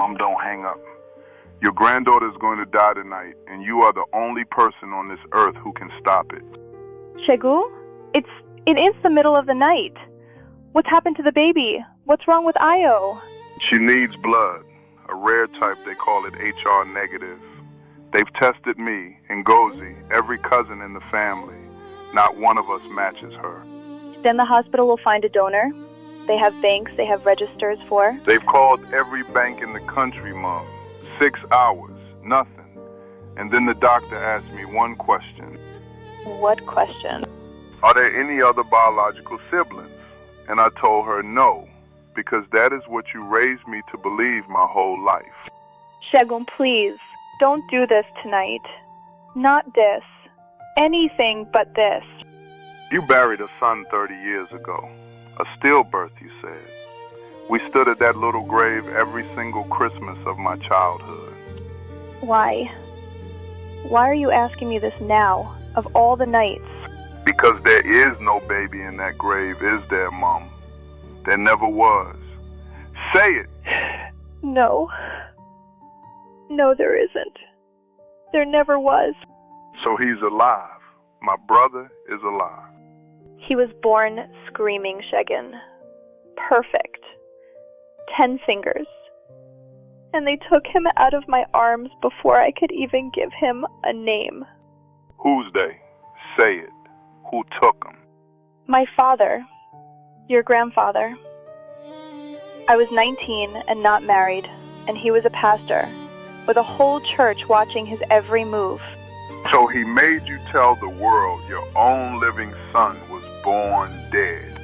Mom, don't hang up. Your granddaughter is going to die tonight, and you are the only person on this earth who can stop it. Segun? It is the middle of the night. What's happened to the baby? What's wrong with Io? She needs blood, a rare type, they call it HR negative. They've tested me and Gozi, every cousin in the family. Not one of us matches her. Then the hospital will find a donor. They have banks they have registers for. They've called every bank in the country, Mom. 6 hours, nothing. And then the doctor asked me one question. What question? Are there any other biological siblings? And I told her no, because that is what you raised me to believe my whole life. Segun, please, don't do this tonight. Not this. Anything but this. You buried a son 30 years ago. A stillbirth, you said. We stood at that little grave every single Christmas of my childhood. Why? Why are you asking me this now, of all the nights? Because there is no baby in that grave, is there, Mom? There never was. Say it! No. No, there isn't. There never was. So he's alive. My brother is alive. He was born screaming, Segun. Perfect. 10 fingers. And they took him out of my arms before I could even give him a name. Who's they? Say it. Who took him? My father. Your grandfather. I was 19 and not married, and he was a pastor, with a whole church watching his every move. So he made you tell the world your own living son was born dead.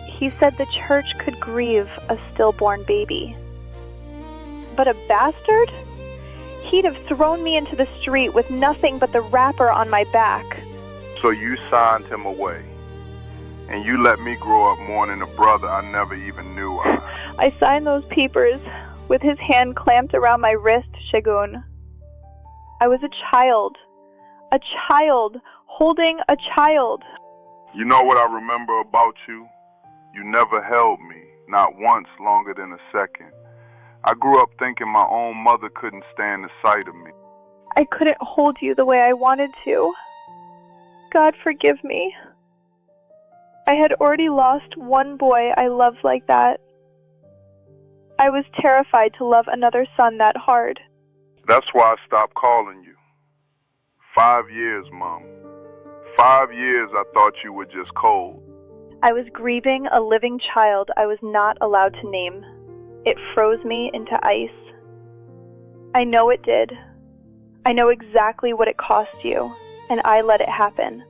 He said the church could grieve a stillborn baby. But a bastard? He'd have thrown me into the street with nothing but the wrapper on my back. So you signed him away, and you let me grow up mourning a brother I never even knew of. I signed those papers with his hand clamped around my wrist, Segun. I was a child holding a child. You know what I remember about you? You never held me, not once longer than a second. I grew up thinking my own mother couldn't stand the sight of me. I couldn't hold you the way I wanted to. God forgive me. I had already lost one boy I loved like that. I was terrified to love another son that hard. That's why I stopped calling you. 5 years, Mom. 5 years I thought you were just cold. I was grieving a living child I was not allowed to name. It froze me into ice. I know it did. I know exactly what it cost you, and I let it happen.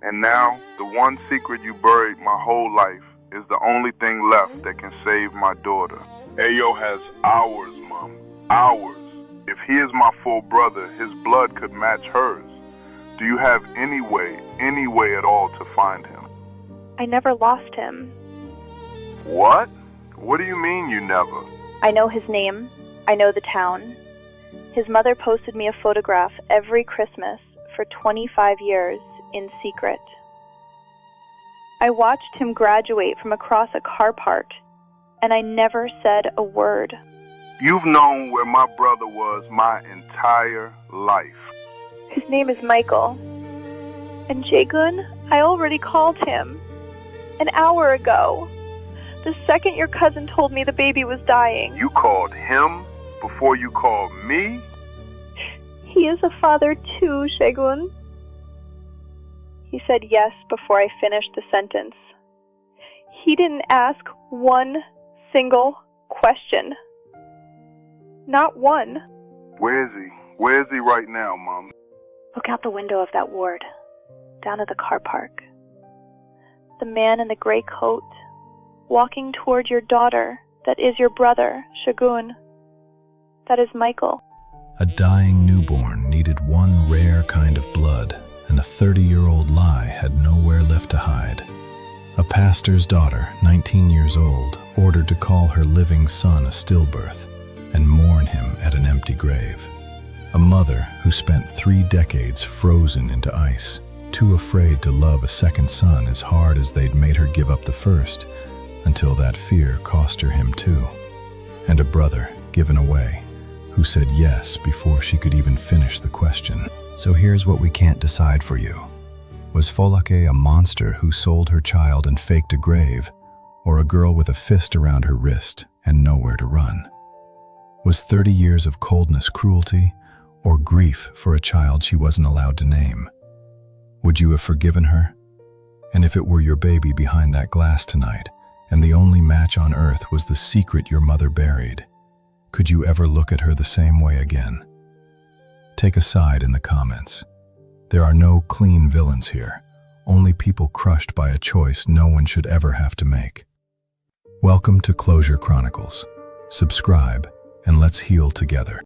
And now, the one secret you buried my whole life is the only thing left that can save my daughter. Ayo has hours, Mom. Hours. If he is my full brother, his blood could match hers. Do you have any way at all to find him? I never lost him. What? What do you mean you never? I know his name. I know the town. His mother posted me a photograph every Christmas for 25 years in secret. I watched him graduate from across a car park, and I never said a word. You've known where my brother was my entire life. His name is Michael. And Segun, I already called him. An hour ago. The second your cousin told me the baby was dying. You called him before you called me? He is a father too, Segun. He said yes before I finished the sentence. He didn't ask one single question. Not one. Where is he? Where is he right now, Mom? Look out the window of that ward, down at the car park. The man in the gray coat, walking toward your daughter, that is your brother, Segun. That is Michael. A dying newborn needed one rare kind of blood, and a 30-year-old lie had nowhere left to hide. A pastor's daughter, 19 years old, ordered to call her living son a stillbirth and mourn him at an empty grave. A mother who spent 3 decades frozen into ice, too afraid to love a second son as hard as they'd made her give up the first, until that fear cost her him too. And a brother given away, who said yes before she could even finish the question. So here's what we can't decide for you. Was Folake a monster who sold her child and faked a grave, or a girl with a fist around her wrist and nowhere to run? Was 30 years of coldness cruelty, or grief for a child she wasn't allowed to name? Would you have forgiven her? And if it were your baby behind that glass tonight, and the only match on earth was the secret your mother buried, could you ever look at her the same way again? Take a side in the comments. There are no clean villains here, only people crushed by a choice no one should ever have to make. Welcome to Closure Chronicles. Subscribe, and let's heal together.